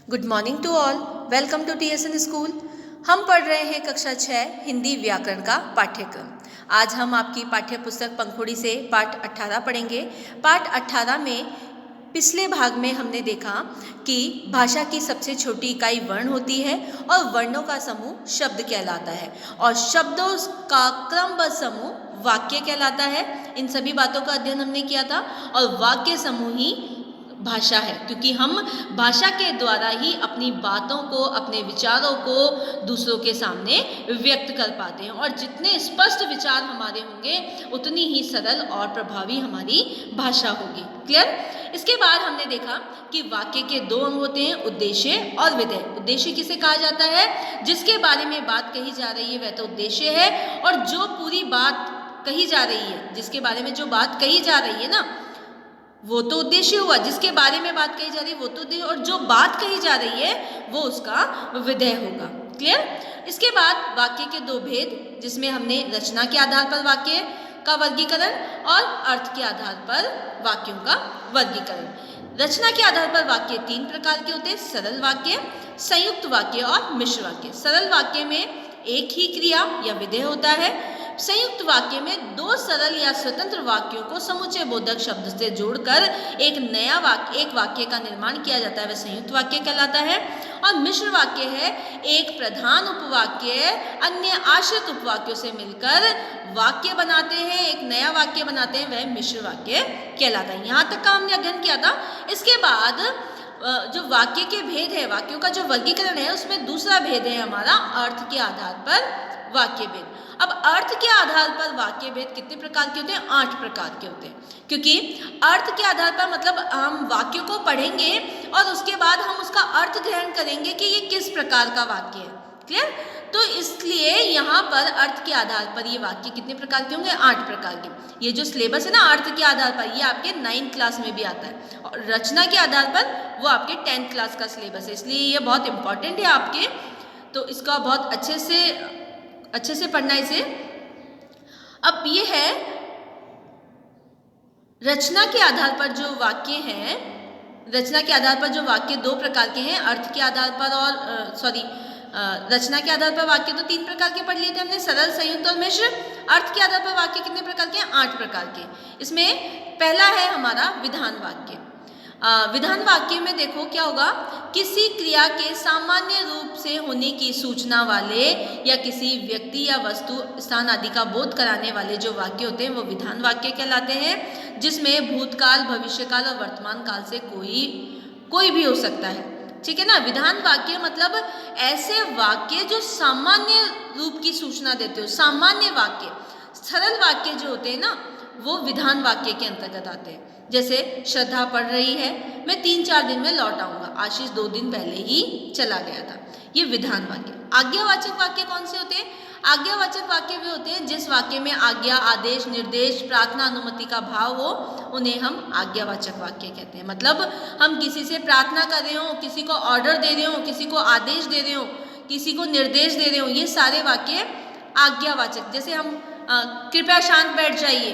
Good morning to all. Welcome to TSN school. हम पढ़ रहे हैं कक्षा 6 हिंदी व्याकरण का पाठ्यक्रम। आज हम आपकी पाठ्य पुस्तक पंखुड़ी से पाठ 18 पढ़ेंगे। पाठ 18 में पिछले भाग में हमने देखा कि भाषा की सबसे छोटी इकाई वर्ण होती है और वर्णों का समूह शब्द कहलाता है और शब्दों का क्रमबद्ध समूह वाक्य कहलाता है। इन सभी बातों का अध्ययन हमने किया था और वाक्य समूह ही भाषा है, क्योंकि हम भाषा के द्वारा ही अपनी बातों को, अपने विचारों को दूसरों के सामने व्यक्त कर पाते हैं और जितने स्पष्ट विचार हमारे होंगे उतनी ही सरल और प्रभावी हमारी भाषा होगी। क्लियर? इसके बाद हमने देखा कि वाक्य के दो अंग होते हैं, उद्देश्य और विधेय। उद्देश्य किसे कहा जाता है? जिसके बारे में बात कही जा रही है वह तो उद्देश्य है, और जो पूरी बात कही जा रही है, जिसके बारे में जो बात कही जा रही है ना, वो तो उद्देश्य हुआ। जिसके बारे में बात कही जा रही है वो तो उद्देश्य, और जो बात कही जा रही है वो उसका विधेय होगा। क्लियर? इसके बाद वाक्य के दो भेद, जिसमें हमने रचना के आधार पर वाक्य का वर्गीकरण और अर्थ के आधार पर वाक्यों का वर्गीकरण। रचना के आधार पर वाक्य तीन प्रकार के होते हैं: सरल वाक्य, संयुक्त वाक्य और मिश्र वाक्य। सरल वाक्य में एक ही क्रिया या विधेय होता है। संयुक्त वाक्य में दो सरल या स्वतंत्र वाक्यों को समुच्चय बोधक शब्द से जोड़कर एक वाक्य का निर्माण किया जाता है, वह संयुक्त वाक्य कहलाता है। और मिश्र वाक्य है एक प्रधान उपवाक्य अन्य आश्रित उपवाक्यों से मिलकर वाक्य बनाते हैं, एक नया वाक्य बनाते हैं, वह मिश्र वाक्य कहलाता है। यहाँ तक का हमने अध्ययन किया था। इसके बाद जो वाक्य के भेद है, वाक्यों का जो वर्गीकरण है, उसमें दूसरा भेद है हमारा अर्थ के आधार पर वाक्य भेद। अब अर्थ के आधार पर वाक्य भेद कितने प्रकार के होते हैं? 8 प्रकार के होते हैं, क्योंकि अर्थ के आधार पर मतलब हम वाक्य को पढ़ेंगे और उसके बाद हम उसका अर्थ ग्रहण करेंगे कि ये किस प्रकार का वाक्य है। क्लियर? तो इसलिए यहाँ पर अर्थ के आधार पर ये वाक्य कितने प्रकार के होंगे? 8 प्रकार के। ये जो सिलेबस है ना अर्थ के आधार पर, ये आपके 9th क्लास में भी आता है, और रचना के आधार पर वो आपके 10th क्लास का सिलेबस है, इसलिए ये बहुत इंपॉर्टेंट है आपके। तो इसका बहुत अच्छे से पढ़ना इसे। अब ये है रचना के आधार पर जो वाक्य हैं। रचना के आधार पर जो वाक्य दो प्रकार के हैं, अर्थ के आधार पर और रचना के आधार पर वाक्य तो 3 प्रकार के पढ़ लिए थे हमने, सरल, संयुक्त और मिश्र। अर्थ के आधार पर वाक्य कितने प्रकार के हैं? 8 प्रकार के। इसमें पहला है हमारा विधान वाक्य। विधान वाक्य में देखो क्या होगा, किसी क्रिया के सामान्य रूप से होने की सूचना वाले या किसी व्यक्ति या वस्तु, स्थान आदि का बोध कराने वाले जो वाक्य होते हैं वो विधान वाक्य कहलाते हैं, जिसमें भूतकाल, भविष्यकाल और वर्तमान काल से कोई भी हो सकता है। ठीक है ना? विधान वाक्य मतलब ऐसे वाक्य जो सामान्य रूप की सूचना देते हो, सामान्य वाक्य। सरल वाक्य जो होते हैं ना वो विधान वाक्य के अंतर्गत आते हैं। जैसे श्रद्धा पढ़ रही है, मैं 3-4 दिन में लौट आऊंगा, आशीष 2 दिन पहले ही चला गया था, ये विधान वाक्य। आज्ञावाचक वाक्य कौन से होते हैं? आज्ञावाचक वाक्य वे होते हैं जिस वाक्य में आज्ञा, आदेश, निर्देश, प्रार्थना, अनुमति का भाव हो, उन्हें हम आज्ञावाचक वाक्य कहते हैं। मतलब हम किसी से प्रार्थना कर रहे हो, किसी को ऑर्डर दे रहे हो, किसी को आदेश दे रहे हो, किसी को निर्देश दे रहे हो, ये सारे वाक्य आज्ञावाचक। जैसे हम कृपया शांत बैठ जाइए,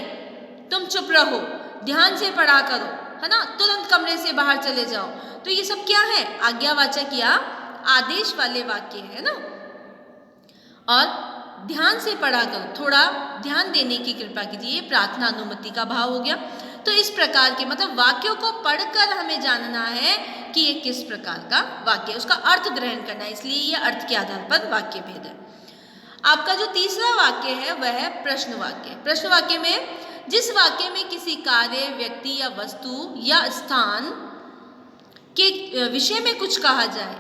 तुम चुप रहो, ध्यान से पढ़ा करो, है ना, तुरंत कमरे से बाहर चले जाओ, तो ये सब क्या है? आज्ञावाचक या आदेश वाले वाक्य है ना। और ध्यान से पढ़ा करो, थोड़ा ध्यान देने की कृपा कीजिए, प्रार्थना, अनुमति का भाव हो गया। तो इस प्रकार के मतलब वाक्यों को पढ़कर हमें जानना है कि ये किस प्रकार का वाक्य है, उसका अर्थ ग्रहण करना है, इसलिए ये अर्थ के आधार पर वाक्य भेद है। आपका जो तीसरा वाक्य है वह है प्रश्न वाक्य। प्रश्न वाक्य में जिस वाक्य में किसी कार्य, व्यक्ति या वस्तु या स्थान के विषय में कुछ कहा जाए,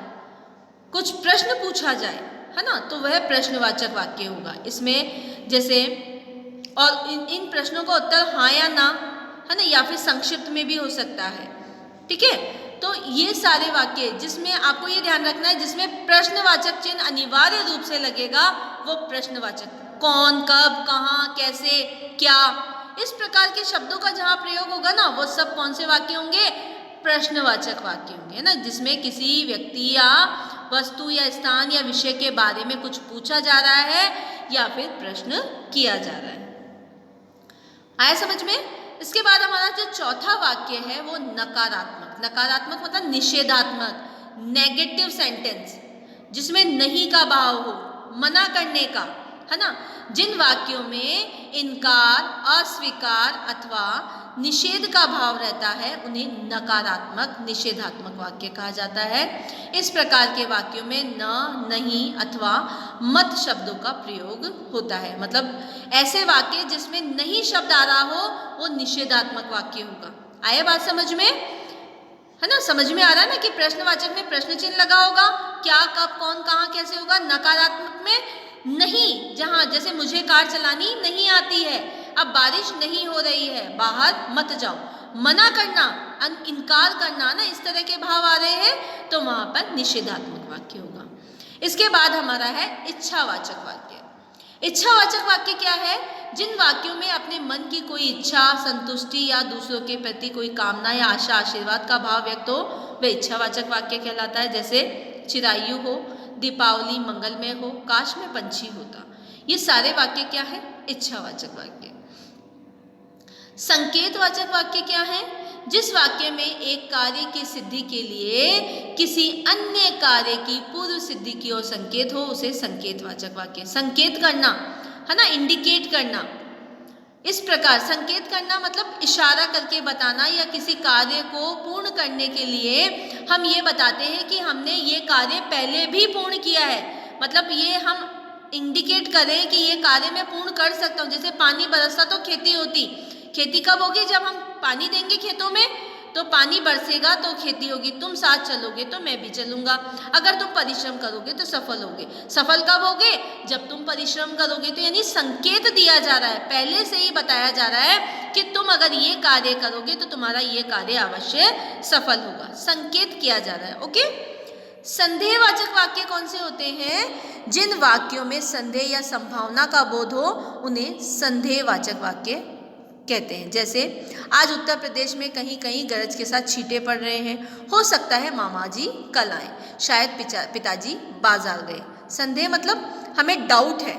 कुछ प्रश्न पूछा जाए, है ना, तो वह प्रश्नवाचक वाक्य होगा। इसमें जैसे और इन प्रश्नों का उत्तर हाँ या ना, है ना, या फिर संक्षिप्त में भी हो सकता है। ठीक है? तो ये सारे वाक्य जिसमें आपको ये ध्यान रखना है, जिसमें प्रश्नवाचक चिन्ह अनिवार्य रूप से लगेगा वो प्रश्नवाचक। कौन, कब, कहाँ, कैसे, क्या, इस प्रकार के शब्दों का जहाँ प्रयोग होगा ना, वो सब कौन से वाक्य होंगे? प्रश्नवाचक वाक्य होंगे, है ना, जिसमें किसी व्यक्ति या वस्तु या स्थान या विषय के बारे में कुछ पूछा जा रहा है या फिर प्रश्न किया जा रहा है। आया समझ में? इसके बाद हमारा जो चौथा वाक्य है वो नकारात्मक। नकारात्मक मतलब निषेधात्मक, नेगेटिव सेंटेंस जिसमें नहीं का भाव हो, मना करने का, है ना। जिन वाक्यों में इनकार, अस्वीकार अथवा निषेध का भाव रहता है उन्हें नकारात्मक, निषेधात्मक वाक्य कहा जाता है। इस प्रकार के वाक्यों में न, नहीं अथवा मत शब्दों का प्रयोग होता है। मतलब ऐसे वाक्य जिसमें नहीं शब्द आ रहा हो वो निषेधात्मक वाक्य होगा। आए बात समझ में, है ना। समझ में आ रहा है ना कि प्रश्नवाचक में प्रश्न चिन्ह लगा होगा, क्या, कब, कौन, कहाँ, कैसे होगा। नकारात्मक में नहीं, जहां जैसे मुझे कार चलानी नहीं आती है, अब बारिश नहीं हो रही है, बाहर मत जाओ। मना करना, इनकार करना ना, इस तरह के भाव आ रहे हैं तो वहां पर निषेधात्मक वाक्य होगा। इसके बाद हमारा है इच्छावाचक वाक्य। इच्छावाचक वाक्य क्या है? जिन वाक्यों में अपने मन की कोई इच्छा, संतुष्टि या दूसरों के प्रति कोई कामना या आशा, आशीर्वाद का भाव व्यक्त हो वह इच्छावाचक वाक्य कहलाता है। जैसे चिरायु हो, दीपावली मंगलमय हो, काश में पंछी होता। ये सारे वाक्य क्या है? इच्छावाचक वाक्य। संकेतवाचक वाक्य क्या है? जिस वाक्य में एक कार्य की सिद्धि के लिए किसी अन्य कार्य की पूर्व सिद्धि की ओर संकेत हो उसे संकेतवाचक वाक्य। संकेत करना, है ना, इंडिकेट करना। इस प्रकार संकेत करना मतलब इशारा करके बताना या किसी कार्य को पूर्ण करने के लिए हम ये बताते हैं कि हमने ये कार्य पहले भी पूर्ण किया है। मतलब ये हम इंडिकेट करें कि ये कार्य मैं पूर्ण कर सकता हूँ। जैसे पानी बरसता तो खेती होती। खेती कब होगी? जब हम पानी देंगे खेतों में, तो पानी बरसेगा तो खेती होगी। तुम साथ चलोगे तो मैं भी चलूंगा। अगर तुम परिश्रम करोगे तो सफल होगे। सफल कब होगे? जब तुम परिश्रम करोगे। तो यानी संकेत दिया जा रहा है, पहले से ही बताया जा रहा है कि तुम अगर ये कार्य करोगे तो तुम्हारा ये कार्य अवश्य सफल होगा। संकेत किया जा रहा है। ओके। संदेहवाचक वाक्य कौन से होते हैं? जिन वाक्यों में संदेह या संभावना का बोध हो उन्हें संदेहवाचक वाक्य कहते हैं। जैसे आज उत्तर प्रदेश में कहीं कहीं गरज के साथ छींटे पड़ रहे हैं, हो सकता है मामा जी कल आए, शायद पिताजी बाजार गए। संदेह मतलब हमें डाउट है,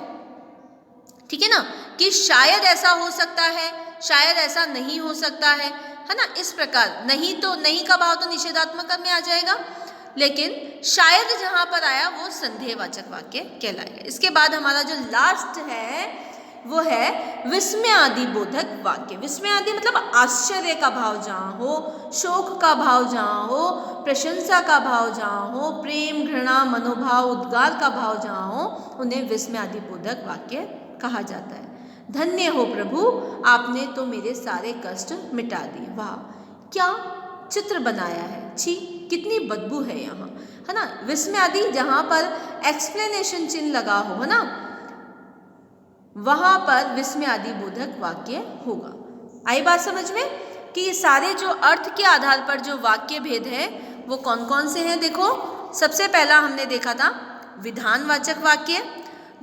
ठीक है ना, कि शायद ऐसा हो सकता है, शायद ऐसा नहीं हो सकता है ना। इस प्रकार नहीं, तो नहीं का भाव तो निषेधात्मक में आ जाएगा, लेकिन शायद जहां पर आया वो संदेहवाचक वाक्य कहलाएगा। इसके बाद हमारा जो लास्ट है वो है विस्मयादि बोधक वाक्य। विस्मयादि मतलब आश्चर्य का भाव जहाँ हो, शोक का भाव जहाँ हो, प्रशंसा का भाव जहाँ हो, प्रेम, घृणा, मनोभाव, उद्गार का भाव जहाँ हो, उन्हें विस्मयादि बोधक वाक्य कहा जाता है। धन्य हो प्रभु, आपने तो मेरे सारे कष्ट मिटा दिए। वाह, क्या चित्र बनाया है, छी कितनी बदबू है यहाँ, है ना। विस्मयादि जहाँ पर एक्सप्लेनेशन चिन्ह लगा हो, है ना, वहां पर विस्मयादि बोधक वाक्य होगा। आई बात समझ में कि ये सारे जो अर्थ के आधार पर जो वाक्य भेद है वो कौन कौन से हैं? देखो, सबसे पहला हमने देखा था विधानवाचक वाक्य,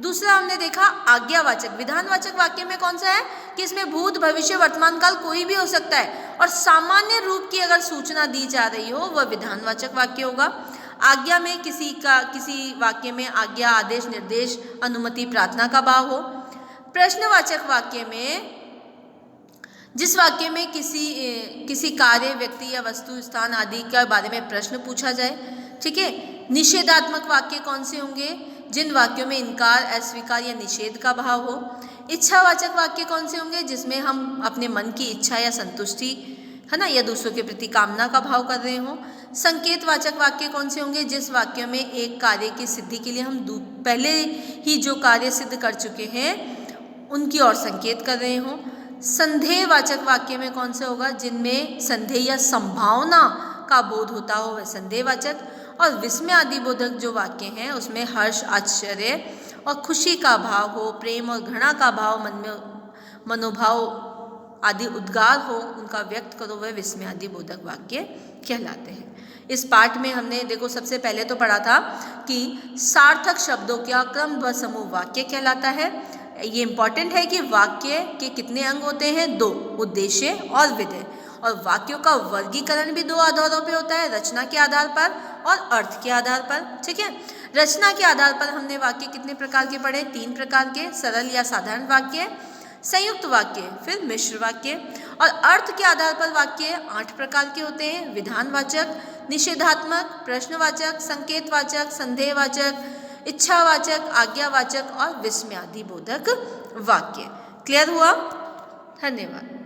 दूसरा हमने देखा आज्ञावाचक। विधानवाचक वाक्य में कौन सा है कि इसमें भूत, भविष्य, वर्तमान काल कोई भी हो सकता है और सामान्य रूप की अगर सूचना दी जा रही हो वह विधानवाचक वाक्य होगा। आज्ञा में किसी वाक्य में आज्ञा, आदेश, निर्देश, अनुमति, प्रार्थना का भाव हो। प्रश्नवाचक वाक्य में जिस वाक्य में किसी कार्य, व्यक्ति या वस्तु, स्थान आदि के बारे में प्रश्न पूछा जाए, ठीक है। निषेधात्मक वाक्य कौन से होंगे? जिन वाक्यों में इनकार, अस्वीकार या निषेध का भाव हो। इच्छावाचक वाक्य कौन से होंगे? जिसमें हम अपने मन की इच्छा या संतुष्टि, है ना, या दूसरों के प्रति कामना का भाव कर रहे हों। संकेतवाचक वाक्य कौन से होंगे? जिस वाक्यों में एक कार्य की सिद्धि के लिए हम पहले ही जो कार्य सिद्ध कर चुके हैं उनकी ओर संकेत कर रहे हों। संदेहवाचक वाक्य में कौन से होगा? जिनमें संदेह या संभावना का बोध होता हो वह संदेहवाचक। और विस्मयादि बोधक जो वाक्य हैं उसमें हर्ष, आश्चर्य और खुशी का भाव हो, प्रेम और घृणा का भाव, मन में मनोभाव आदि उद्गार हो, उनका व्यक्त करो, वह विस्मयादि बोधक वाक्य कहलाते हैं। इस पाठ में हमने देखो सबसे पहले तो पढ़ा था कि सार्थक शब्दों का क्रमबद्ध समूह वाक्य कहलाता है। ये इंपॉर्टेंट है कि वाक्य के कितने अंग होते हैं? 2, उद्देश्य और विधेय। और वाक्यों का वर्गीकरण भी 2 आधारों पे होता है, रचना के आधार पर और अर्थ के आधार पर, ठीक है। रचना के आधार पर हमने वाक्य कितने प्रकार के पढ़े? 3 प्रकार के, सरल या साधारण वाक्य, संयुक्त वाक्य, फिर मिश्र वाक्य। और अर्थ के आधार पर वाक्य 8 प्रकार के होते हैं, विधानवाचक, निषेधात्मक, प्रश्नवाचक, संकेतवाचक, संदेहवाचक, इच्छावाचक, आज्ञावाचक और विस्मयादिबोधक वाक्य। क्लियर हुआ? धन्यवाद।